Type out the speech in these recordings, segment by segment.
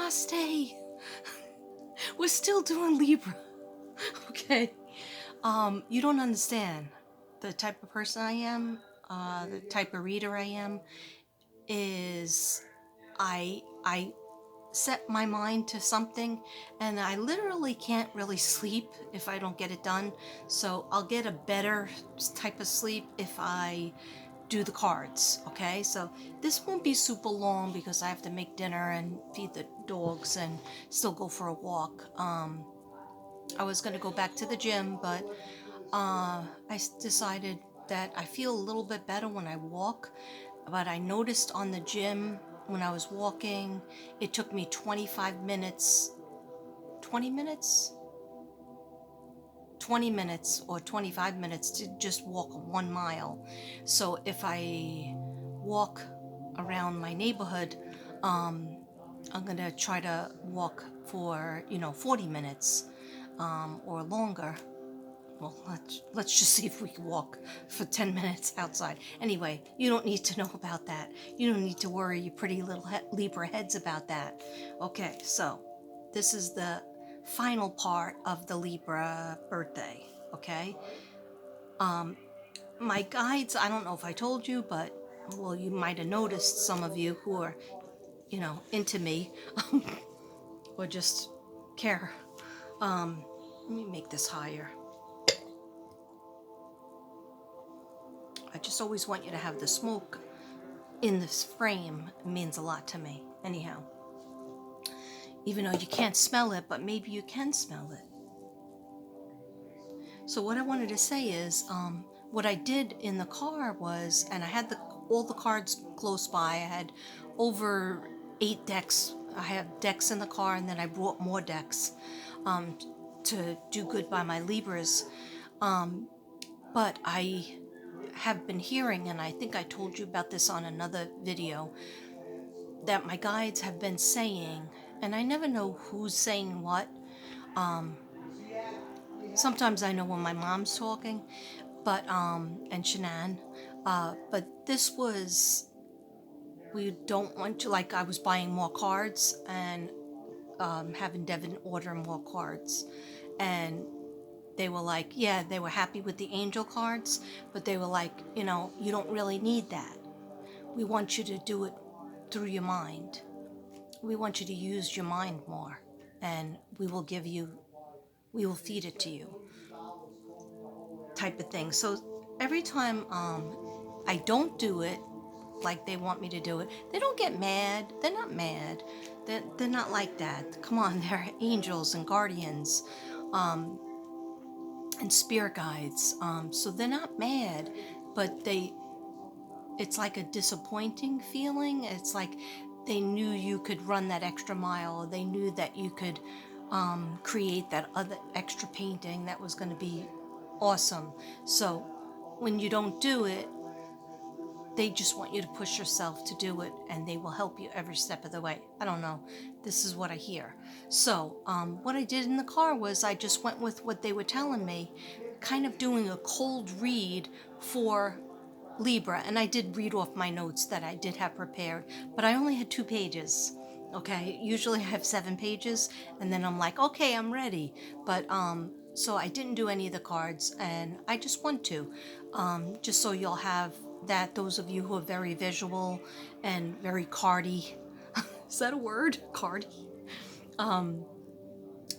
Namaste. We're still doing Libra. Okay. You don't understand. The type of person I am, the type of reader I am, is I set my mind to something and I literally can't really sleep if I don't get it done. So I'll get a better type of sleep if I do the cards. Okay, so this won't be super long because I have to make dinner and feed the dogs and still go for a walk. I was going to go back to the gym, but I decided that I feel a little bit better when I walk. But I noticed on the gym when I was walking, it took me 25 minutes, 20 minutes? 20 minutes or 25 minutes to just walk 1 mile. So if I walk around my neighborhood, I'm gonna try to walk for 40 minutes or longer. Well, let's just see if we can walk for 10 minutes outside. Anyway, you don't need to know about that. You don't need to worry your pretty little Libra heads about that. Okay, so this is the final part of the Libra birthday, okay? My guides, I don't know if I told you, but, well, you might have noticed, some of you who are, into me, or just care. Let me make this higher. I just always want you to have the smoke in this frame. It means a lot to me. Anyhow, even though you can't smell it, but maybe you can smell it. So what I wanted to say is, what I did in the car was, and I had all the cards close by. I had over 8 decks. I have decks in the car, and then I brought more decks to do good by my Libras. But I have been hearing, and I think I told you about this on another video, that my guides have been saying, and I never know who's saying what. Sometimes I know when my mom's talking, but and Shanann, but this was, we don't want to, like, I was buying more cards and having Devin order more cards, and they were like, yeah, they were happy with the angel cards, but they were like, you don't really need that. We want you to do it through your mind. We want you to use your mind more, and we will feed it to you, type of thing. So every time I don't do it like they want me to do it, they don't get mad. They're not mad. They're not like that. Come on, they're angels and guardians. And spirit guides, so they're not mad, but it's like a disappointing feeling. It's like they knew you could run that extra mile. They knew that you could create that other extra painting that was going to be awesome. So when you don't do it, they just want you to push yourself to do it, and they will help you every step of the way. I don't know. This is what I hear. So what I did in the car was I just went with what they were telling me, kind of doing a cold read for Libra. And I did read off my notes that I did have prepared, but I only had 2 pages. Okay, usually I have 7 pages, and then I'm like, okay, I'm ready. But so I didn't do any of the cards, and I just want to, just so you'll have that, those of you who are very visual and very cardy. Is that a word? Cardy?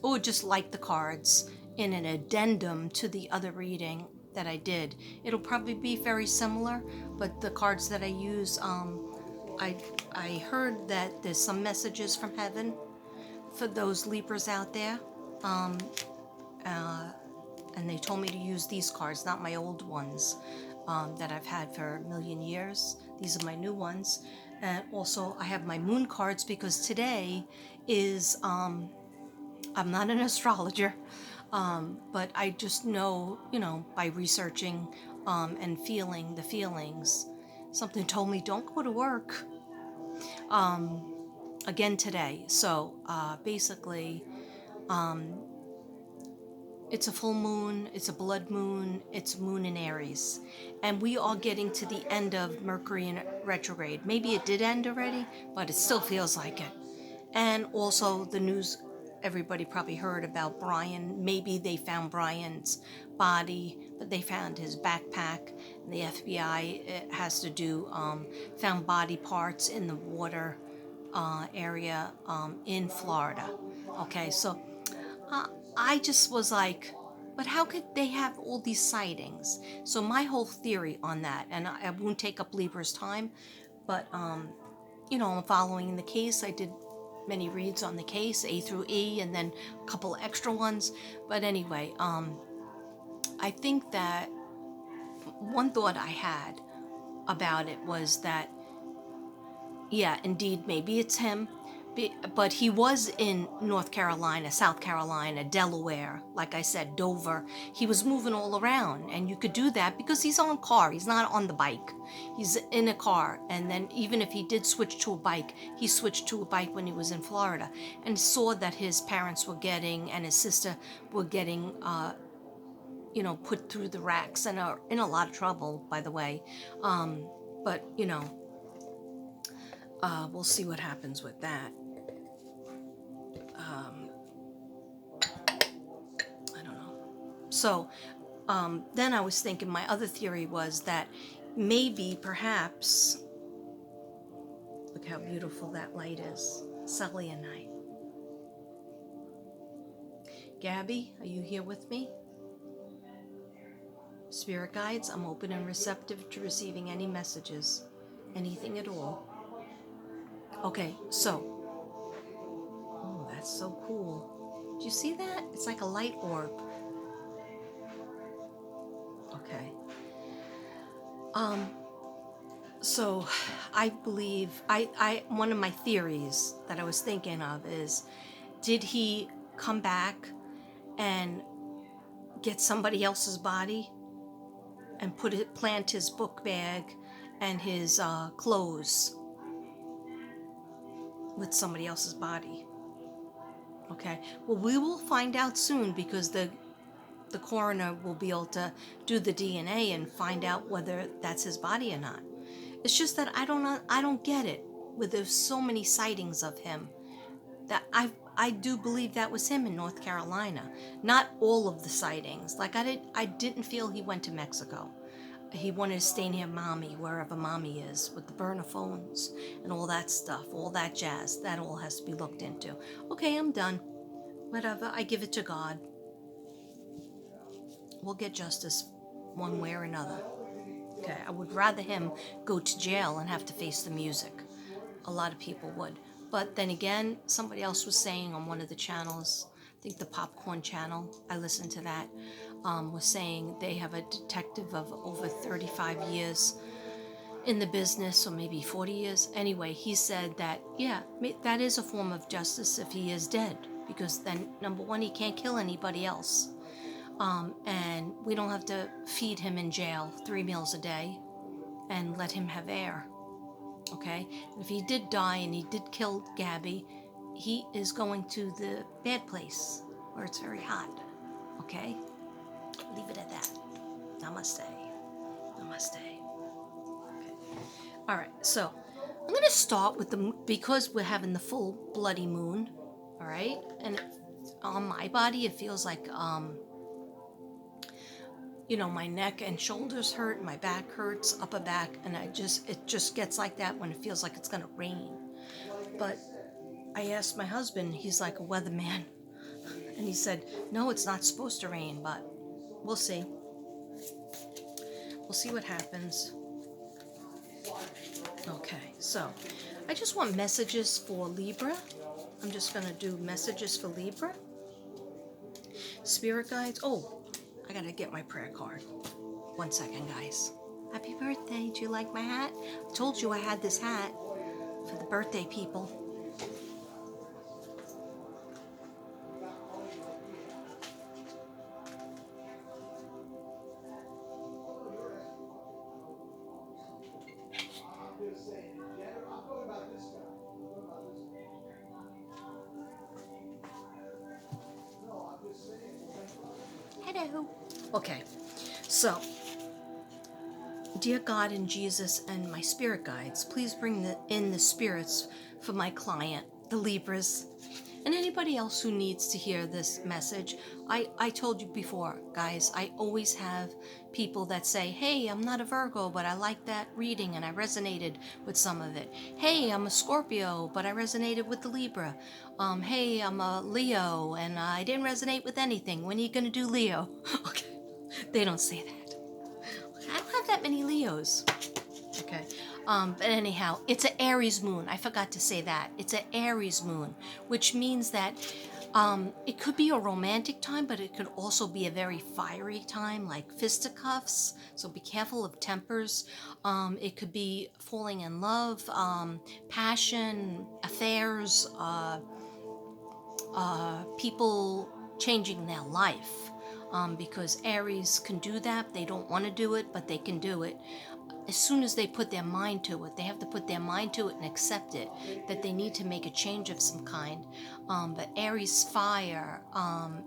Or just like the cards in an addendum to the other reading that I did. It'll probably be very similar, but the cards that I use, I heard that there's some messages from heaven for those Libras out there. And they told me to use these cards, not my old ones that I've had for a million years. These are my new ones. And also I have my moon cards, because today is, I'm not an astrologer, but I just know, by researching and feeling the feelings. Something told me don't go to work again today. So basically, it's a full moon, it's a blood moon, it's moon in Aries. And we are getting to the end of Mercury in retrograde. Maybe it did end already, but it still feels like it. And also the news, everybody probably heard about Brian. Maybe they found Brian's body, but they found his backpack. And the FBI, it has to do, found body parts in the water area in Florida. Okay, so uh, I just was like, but how could they have all these sightings? So my whole theory on that, and I won't take up Libra's time, but I'm following the case. I did many reads on the case, A through E, and then a couple extra ones. But anyway, I think that one thought I had about it was that, yeah, indeed, maybe it's him, but he was in North Carolina, South Carolina, Delaware, like I said, Dover. He was moving all around, and you could do that because he's on a car. He's not on the bike. He's in a car, and then even if he did switch to a bike, he switched to a bike when he was in Florida, and saw that his parents were getting and his sister were getting, put through the racks and are in a lot of trouble, by the way. But we'll see what happens with that. I don't know. So then I was thinking, my other theory was that maybe, perhaps, look how beautiful that light is, selenite. Gabby, are you here with me? Spirit guides, I'm open and receptive to receiving any messages, anything at all. Okay, so, oh, that's so cool. Do you see that? It's like a light orb. Okay. So I believe, one of my theories that I was thinking of is, did he come back and get somebody else's body and plant his book bag and his clothes with somebody else's body? Okay, well, we will find out soon, because the coroner will be able to do the DNA and find out whether that's his body or not. It's just that I don't get it, with there's so many sightings of him, that I do believe that was him in North Carolina. Not all of the sightings. Like I didn't feel he went to Mexico. He wanted to stay near mommy, wherever mommy is, with the burner phones and all that stuff, all that jazz. That all has to be looked into. Okay, I'm done. Whatever, I give it to God. We'll get justice one way or another. Okay, I would rather him go to jail and have to face the music. A lot of people would. But then again, somebody else was saying on one of the channels, I think the Popcorn channel, I listened to that, was saying they have a detective of over 35 years in the business, or maybe 40 years. Anyway, he said that, yeah, that is a form of justice if he is dead, because then, number one, he can't kill anybody else. And we don't have to feed him in jail 3 meals a day and let him have air. Okay? If he did die and he did kill Gabby, he is going to the bad place where it's very hot. Okay? Leave it at that. Namaste. Namaste. Okay. All right, so I'm going to start with because we're having the full bloody moon. All right? And on my body, it feels like, my neck and shoulders hurt, my back hurts, upper back, and it just gets like that when it feels like it's gonna rain. But I asked my husband, he's like a weatherman, and he said, no, it's not supposed to rain, but we'll see. We'll see what happens. Okay, so I just want messages for Libra. I'm just gonna do messages for Libra. Spirit guides. Oh, I gotta get my prayer card. 1 second, guys. Happy birthday. Do you like my hat? I told you I had this hat for the birthday people. Hello. Okay, so, dear God and Jesus and my spirit guides, please bring in the spirits for my client the Libras, and anybody else who needs to hear this message. I told you before, guys, I always have people that say, hey, I'm not a Virgo, but I like that reading and I resonated with some of it. Hey, I'm a Scorpio, but I resonated with the Libra. Hey, I'm a Leo and I didn't resonate with anything. When are you going to do Leo? Okay, they don't say that. I don't have that many Leos. Okay. But anyhow, it's an Aries moon. I forgot to say that. It's an Aries moon, which means that it could be a romantic time, but it could also be a very fiery time, like fisticuffs. So be careful of tempers. It could be falling in love, passion, affairs, people changing their life. Because Aries can do that. They don't want to do it, but they can do it. As soon as they put their mind to it, they have to put their mind to it and accept it, that they need to make a change of some kind. But Aries fire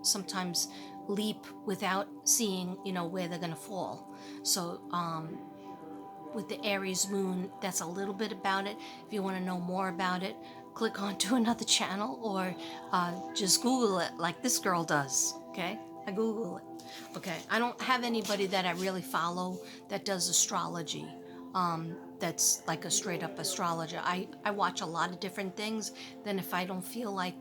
sometimes leap without seeing, where they're going to fall. So with the Aries moon, that's a little bit about it. If you want to know more about it, click onto another channel or just Google it like this girl does, okay? I Google it. Okay, I don't have anybody that I really follow that does astrology. That's like a straight up astrologer. I watch a lot of different things. Then if I don't feel like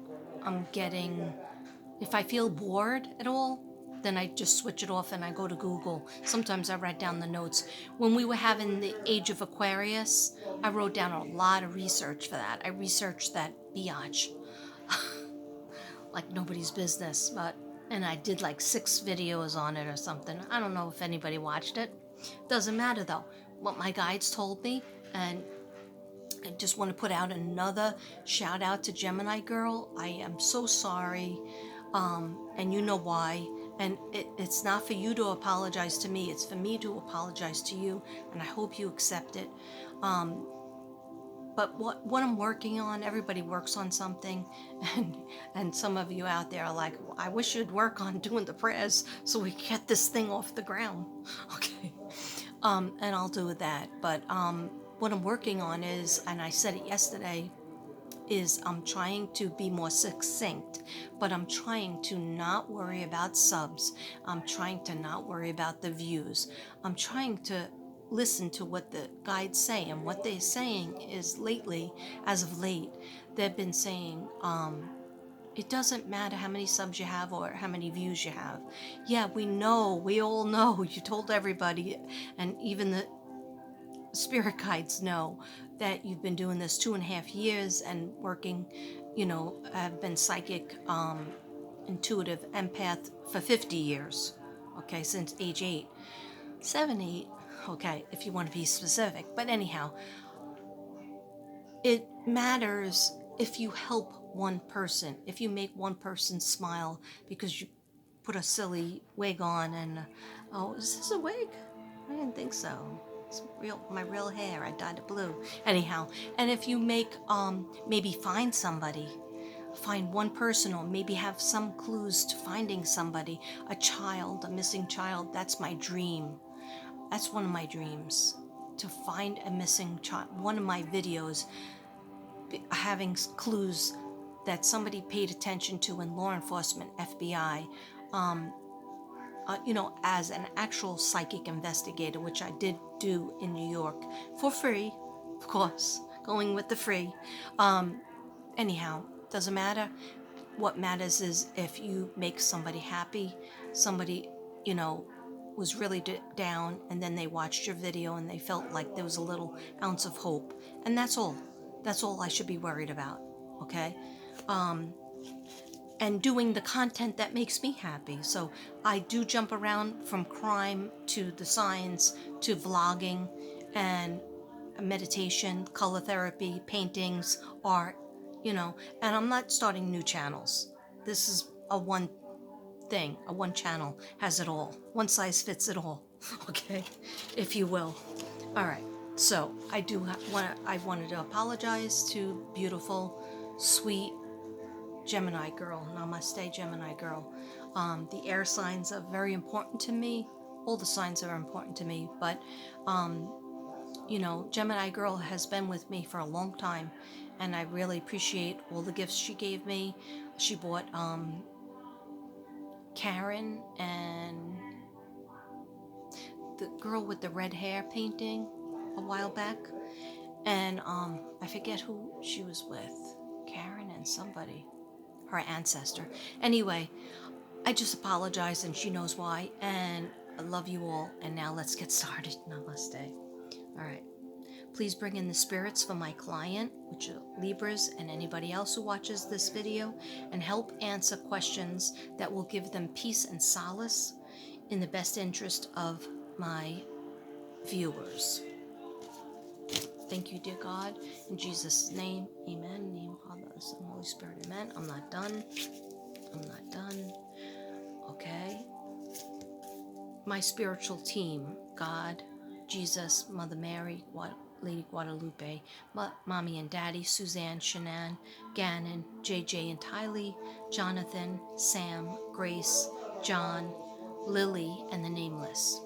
if I feel bored at all, then I just switch it off and I go to Google. Sometimes I write down the notes. When we were having the age of Aquarius, I wrote down a lot of research for that. I researched that biatch like nobody's business, and I did like 6 videos on it or something. I don't know if anybody watched it. Doesn't matter though. What my guides told me, and I just want to put out another shout out to Gemini Girl. I am so sorry, and you know why. And it's not for you to apologize to me. It's for me to apologize to you, and I hope you accept it. But what I'm working on, everybody works on something, and some of you out there are like, I wish you'd work on doing the prayers so we can get this thing off the ground. Okay, and I'll do that. But what I'm working on is, and I said it yesterday, is I'm trying to be more succinct, but I'm trying to not worry about subs. I'm trying to not worry about the views. I'm trying to listen to what the guides say, and what they're saying is as of late, they've been saying, it doesn't matter how many subs you have or how many views you have. Yeah, we all know, you told everybody, and even the spirit guides know that you've been doing this 2.5 years and working, have been psychic, intuitive, empath for 50 years, okay, since age 8. 7, 8, okay, if you want to be specific. But anyhow, it matters if you help one person, if you make one person smile because you put a silly wig on and, oh, is this a wig? I didn't think so. It's my real hair. I dyed it blue. Anyhow, and if you make, maybe find one person, or maybe have some clues to finding somebody, a missing child, that's my dream. That's one of my dreams, to find a missing child. One of my videos having clues that somebody paid attention to in law enforcement, FBI, as an actual psychic investigator, which I did do in New York for free, of course, going with the free. Anyhow, doesn't matter. What matters is if you make somebody happy, somebody, was really down, and then they watched your video and they felt like there was a little ounce of hope. And that's all. That's all I should be worried about, okay? And doing the content that makes me happy. So I do jump around from crime to the science to vlogging and meditation, color therapy, paintings, art, and I'm not starting new channels. This is a one channel has it all. One size fits it all, okay, if you will. All right, so I wanted to apologize to beautiful, sweet Gemini girl. Namaste, Gemini girl. The air signs are very important to me. All the signs are important to me, but you know, Gemini girl has been with me for a long time, and I really appreciate all the gifts she gave me. She bought Karen and the girl with the red hair painting a while back, and I forget who she was with. Karen and somebody, her ancestor. Anyway, I just apologize, and she knows why. And I love you all. And now let's get started. Namaste. All right. Please bring in the spirits for my client, which are Libras, and anybody else who watches this video, and help answer questions that will give them peace and solace in the best interest of my viewers. Thank you, dear God. In Jesus' name, amen. In the name of Father, Son, Holy Spirit, amen. I'm not done. I'm not done. Okay. My spiritual team, God, Jesus, Mother Mary, Lady Guadalupe, Mommy and Daddy, Suzanne, Shanann, Gannon, JJ and Tylee, Jonathan, Sam, Grace, John, Lily, and the Nameless.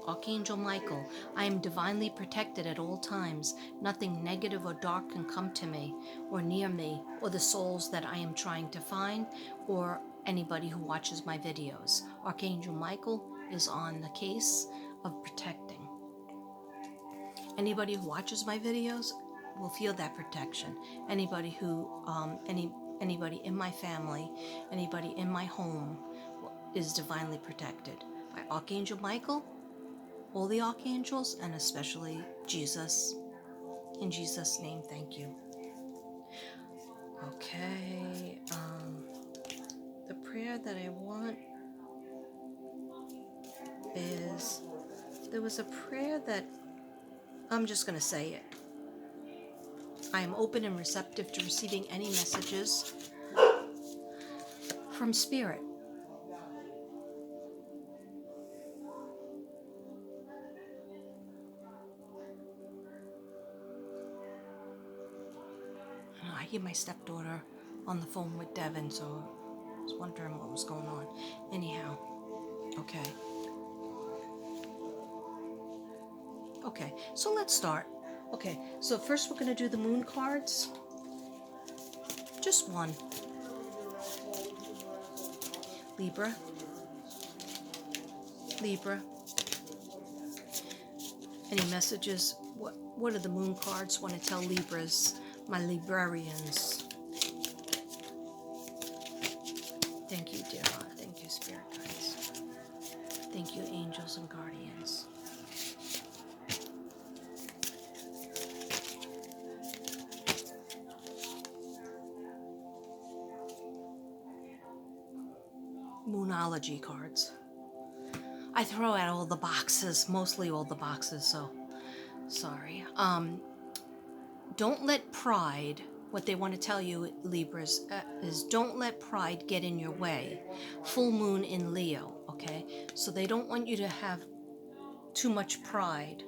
Archangel Michael, I am divinely protected at all times. Nothing negative or dark can come to me, or near me, or the souls that I am trying to find, or anybody who watches my videos. Archangel Michael is on the case of protecting. Anybody who watches my videos will feel that protection. Anybody who, anybody in my family, anybody in my home is divinely protected by Archangel Michael, all the archangels, and especially Jesus. In Jesus' name, thank you. Okay, the prayer that I want is, there was a prayer that, I'm just going to say it. I am open and receptive to receiving any messages from Spirit. I hear my stepdaughter on the phone with Devin, so I was wondering what was going on. Anyhow, okay. Okay, so let's start. Okay, so first we're going to do the moon cards. Just one. Libra. Libra. Any messages? What do the moon cards want to tell Libras, my librarians? Thank you, dear God. Thank you, Spirit Guides. Thank you, angels and guardians. Moonology cards. I throw out all the boxes, mostly all the boxes, so sorry. Don't let pride, what they want to tell you, Libras, is don't let pride get in your way. Full moon in Leo, okay? So they don't want you to have too much pride.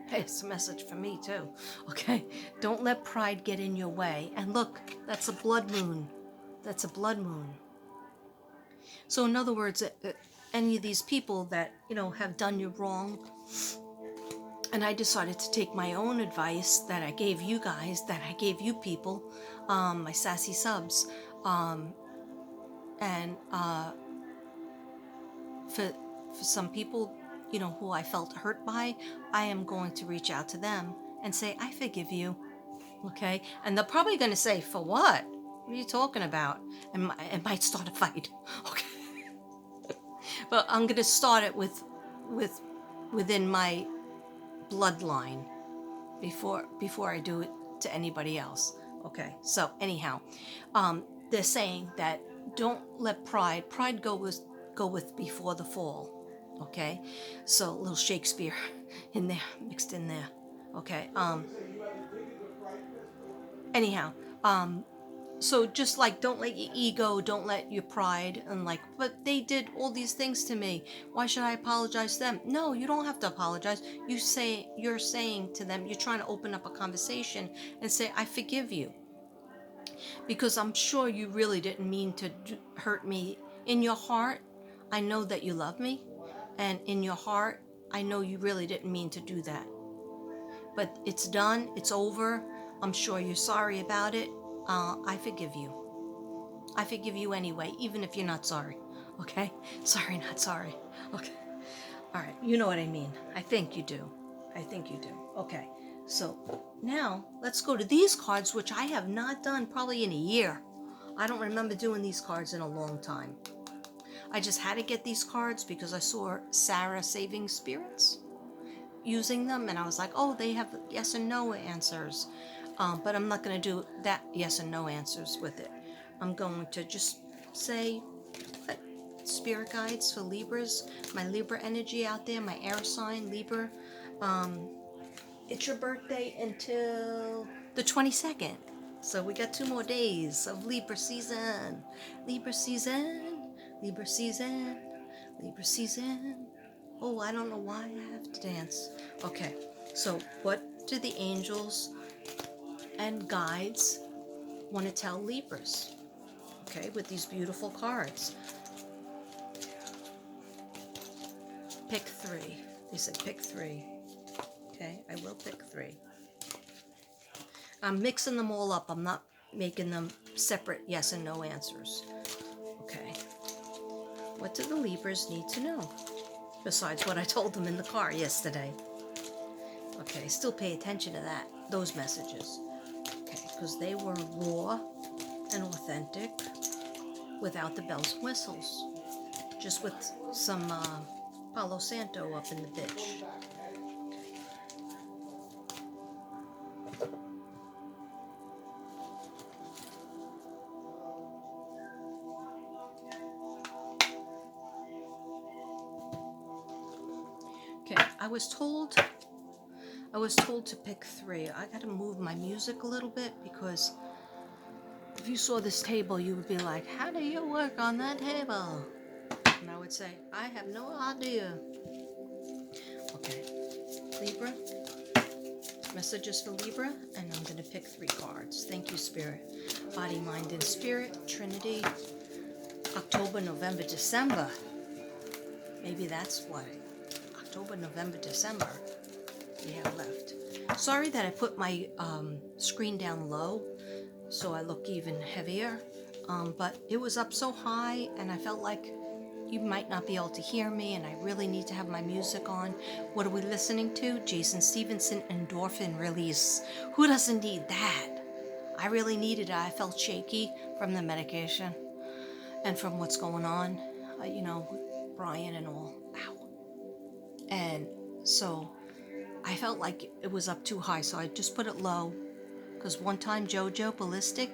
Hey, it's a message for me too, okay? Don't let pride get in your way. And look, that's a blood moon. That's a blood moon. So in other words, any of these people that, you know, have done you wrong, and I decided to take my own advice that I gave you guys, that I gave you people, my sassy subs, and for some people, you know, who I felt hurt by, I am going to reach out to them and say, I forgive you, okay? And they're probably going to say, for what? What are you talking about? And it might start a fight, okay? But I'm going to start it within my bloodline before I do it to anybody else. Okay, so anyhow, they're saying that don't let pride go with before the fall. Okay, so a little Shakespeare in there, mixed in there. Okay, anyhow, so just like, don't let your ego, don't let your pride, and like, but they did all these things to me, why should I apologize to them? No, you don't have to apologize. You're saying to them, you're trying to open up a conversation and say, I forgive you, because I'm sure you really didn't mean to hurt me. In your heart, I know that you love me, and in your heart, I know you really didn't mean to do that. But it's done, it's over. I'm sure you're sorry about it. I forgive you. I forgive you anyway, even if you're not sorry. Okay? Sorry, not sorry. Okay. All right. You know what I mean. I think you do. I think you do. Okay. So now let's go to these cards, which I have not done probably in a year. I don't remember doing these cards in a long time. I just had to get these cards because I saw Sarah Saving Spirits using them, and I was like, oh, they have yes and no answers. But I'm not going to do that yes and no answers with it. I'm going to just say what spirit guides for Libras, my Libra energy out there, my air sign, Libra. It's your birthday until the 22nd. So we got 2 more days of Libra season. Libra season. Libra season. Libra season. Oh, I don't know why I have to dance. Okay, so what do the angels and guides want to tell Libras? Okay, with these beautiful cards. Pick 3. They said pick 3. Okay, I will pick 3. I'm mixing them all up. I'm not making them separate yes and no answers. Okay. What do the Libras need to know? Besides what I told them in the car yesterday. Okay, still pay attention to that, those messages. Okay, because they were raw and authentic without the bells and whistles. Just with some Palo Santo up in the bitch. Okay, I was told to pick 3. I gotta move my music a little bit because if you saw this table, you would be like, how do you work on that table? And I would say, I have no idea. Okay, Libra, messages for Libra, and I'm gonna pick 3 cards. Thank you, Spirit. Body, mind, and Spirit, Trinity, October, November, December. Maybe that's why. October, November, December we have left. Sorry that I put my screen down low so I look even heavier, but it was up so high and I felt like you might not be able to hear me and I really need to have my music on. What are we listening to? Jason Stevenson, Endorphin Release. Who doesn't need that? I really needed it. I felt shaky from the medication and from what's going on, Brian and all. Ow. And so I felt like it was up too high, so I just put it low. Because one time Jojo Ballistic,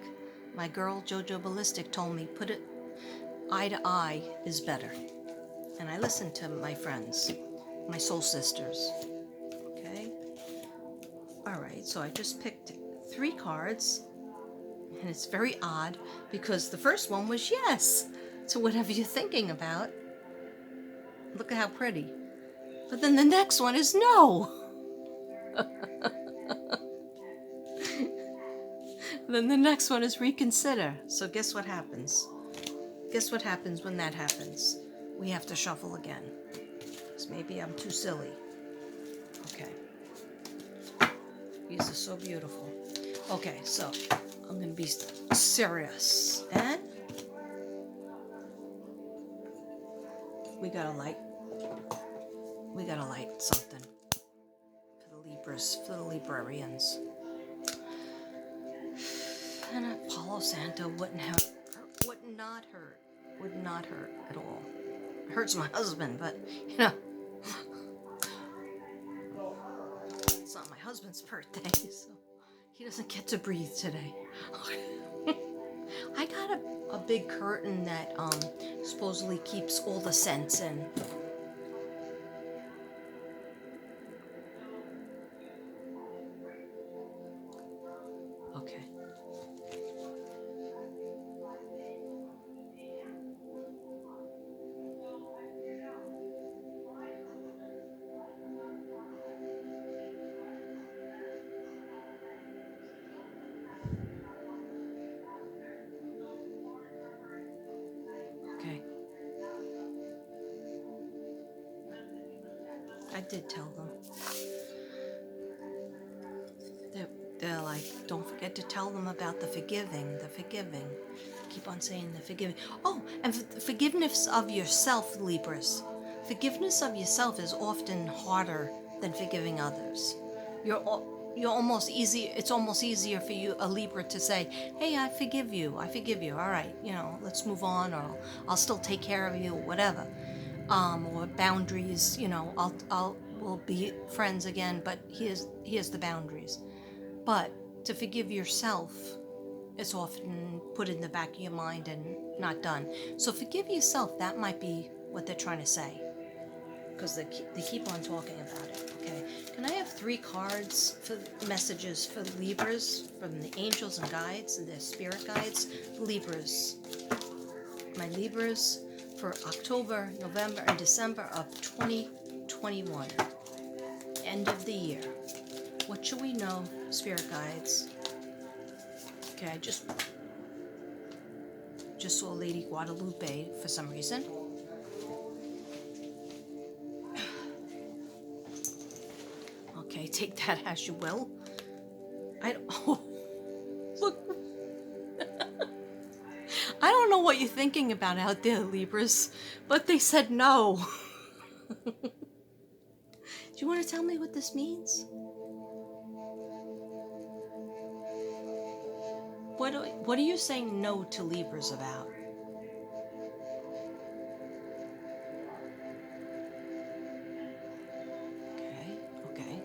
my girl Jojo Ballistic, told me put it eye to eye is better. And I listened to my friends, my soul sisters. Okay? Alright, so I just picked 3 cards. And it's very odd because the first one was yes to whatever you're thinking about. Look at how pretty. But then the next one is no. Then the next one is reconsider. So guess what happens? Guess what happens when that happens? We have to shuffle again. Because maybe I'm too silly. Okay. These are so beautiful. Okay, so I'm going to be serious. And we got to light something for the Libras, for the Librarians. And a Palo Santo would not hurt at all. It hurts my husband, but it's not my husband's birthday, so he doesn't get to breathe today. I got a big curtain that supposedly keeps all the scents in. Okay. Okay. I did tell them. They're like, don't forget to tell them about the forgiving. Keep on saying the forgiving. Oh, and forgiveness of yourself, Libras. Forgiveness of yourself is often harder than forgiving others. You're almost easy. It's almost easier for you, a Libra, to say, "Hey, I forgive you. All right, let's move on, or I'll still take care of you, whatever." Or boundaries. We'll be friends again, but here's the boundaries. But to forgive yourself, it's often put in the back of your mind and not done. So forgive yourself. That might be what they're trying to say, because they keep on talking about it. Okay, can I have 3 cards for messages for Libras from the angels and guides and their spirit guides? Libras, my Libras, for October, November, and December of 2021, end of the year. What should we know, spirit guides? Okay, I just saw Lady Guadalupe for some reason. Okay, take that as you will. Look. I don't know what you're thinking about out there, Libras, but they said no. Do you want to tell me what this means? What are you saying no to Libras about? Okay.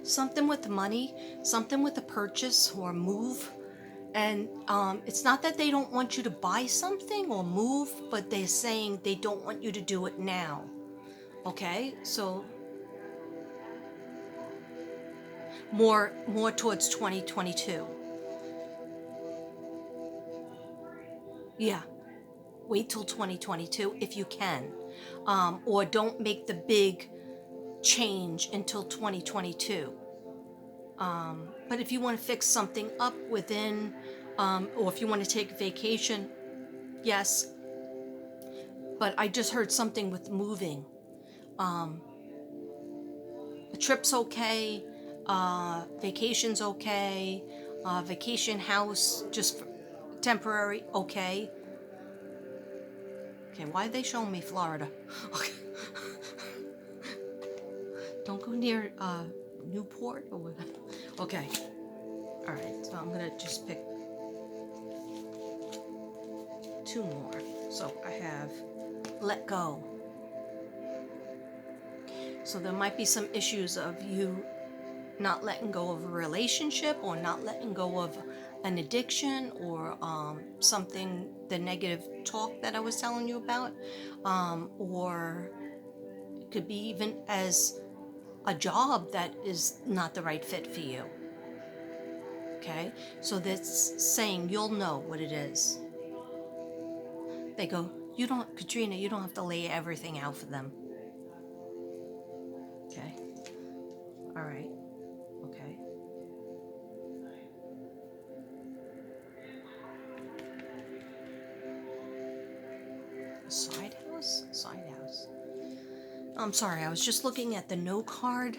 Something with money, something with a purchase or move. And it's not that they don't want you to buy something or move, but they're saying they don't want you to do it now. Okay? So more towards 2022. Yeah. Wait till 2022 if you can. Or don't make the big change until 2022. But if you want to fix something up within, or if you want to take a vacation, yes. But I just heard something with moving. The trip's okay, vacation's okay, vacation house just temporary, okay. Okay, why are they showing me Florida? Okay. Don't go near Newport or whatever. Okay. All right, so I'm gonna just pick 2 more. So I have let go. So there might be some issues of you not letting go of a relationship, or not letting go of an addiction, or something, the negative talk that I was telling you about, or it could be even as a job that is not the right fit for you. Okay, so that's saying you'll know what it is. They go, Katrina, you don't have to lay everything out for them. Okay, all right, okay. Side house. I'm sorry, I was just looking at the no card,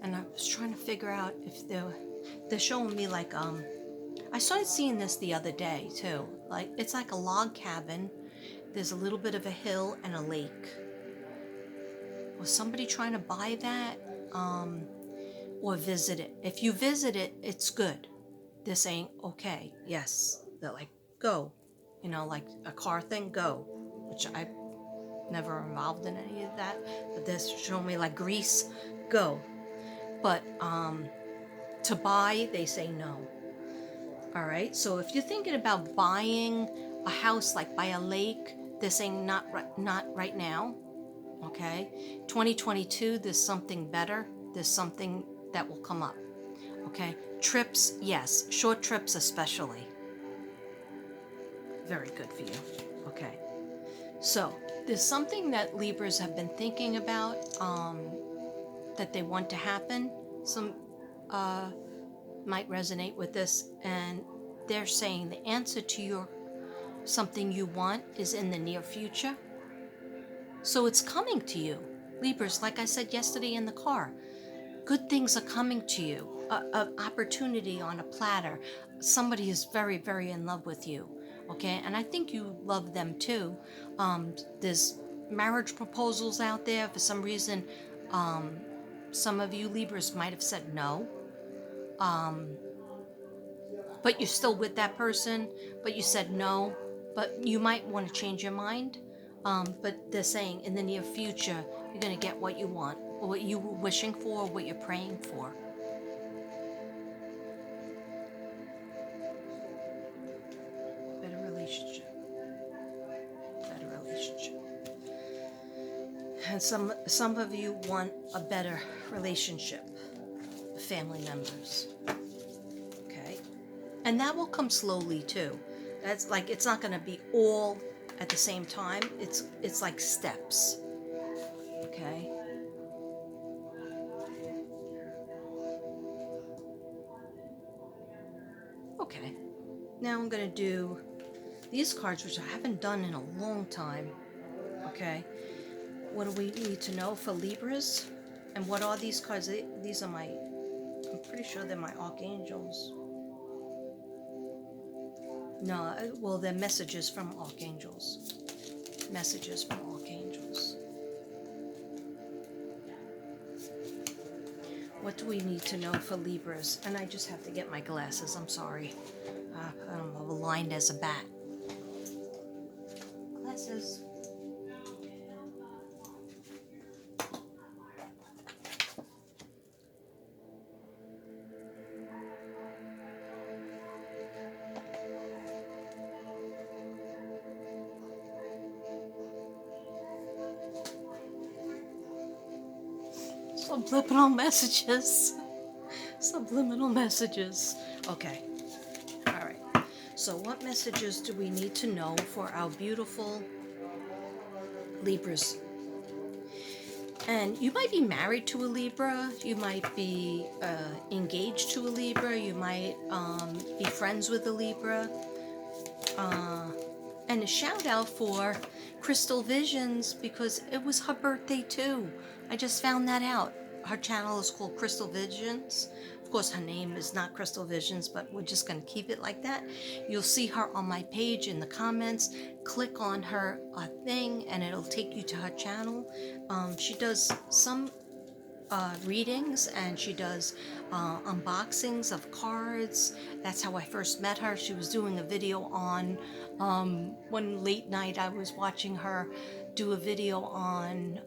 and I was trying to figure out if they're showing me like I started seeing this the other day too. Like it's like a log cabin. There's a little bit of a hill and a lake. Was somebody trying to buy that, or visit it? If you visit it, it's good. They're saying okay, yes. They're like go, like a car thing, go, which I never involved in any of that, but this showed me like Greece, go. But to buy, they say no. All right, so if you're thinking about buying a house like by a lake, they're saying not right now. Okay, 2022, there's something better, there's something that will come up. Okay, trips, yes, short trips especially, very good for you. Okay, so there's something that Libras have been thinking about, that they want to happen. Some might resonate with this, and they're saying the answer to your something you want is in the near future. So it's coming to you. Libras, like I said yesterday in the car, good things are coming to you. An opportunity on a platter. Somebody is very, very in love with you. Okay, and I think you love them too. There's marriage proposals out there. For some reason, some of you Libras might have said no. But you're still with that person, but you said no, but you might want to change your mind. But they're saying in the near future, you're going to get what you want, or what you were wishing for, or what you're praying for. Better relationship. Better relationship. And some of you want a better relationship with family members. Okay? And that will come slowly too. That's like, it's not going to be all at the same time. It's like steps. Okay? Okay. Now I'm going to do these cards, which I haven't done in a long time. Okay. What do we need to know for Libras? And what are these cards? These are my, I'm pretty sure they're my archangels. No, well, they're messages from archangels. Messages from archangels. What do we need to know for Libras? And I just have to get my glasses. I'm sorry. I'm aligned as a bat. Glasses. Subliminal messages. Subliminal messages. Okay. All right. So what messages do we need to know for our beautiful Libras? And you might be married to a Libra. You might be engaged to a Libra. You might be friends with a Libra. And a shout out for Crystal Visions, because it was her birthday too. I just found that out. Her channel is called Crystal Visions. Of course, her name is not Crystal Visions, but we're just going to keep it like that. You'll see her on my page in the comments. Click on her thing and it'll take you to her channel. She does some readings, and she does unboxings of cards. That's how I first met her. She was doing a video on one late night. I was watching her do a video on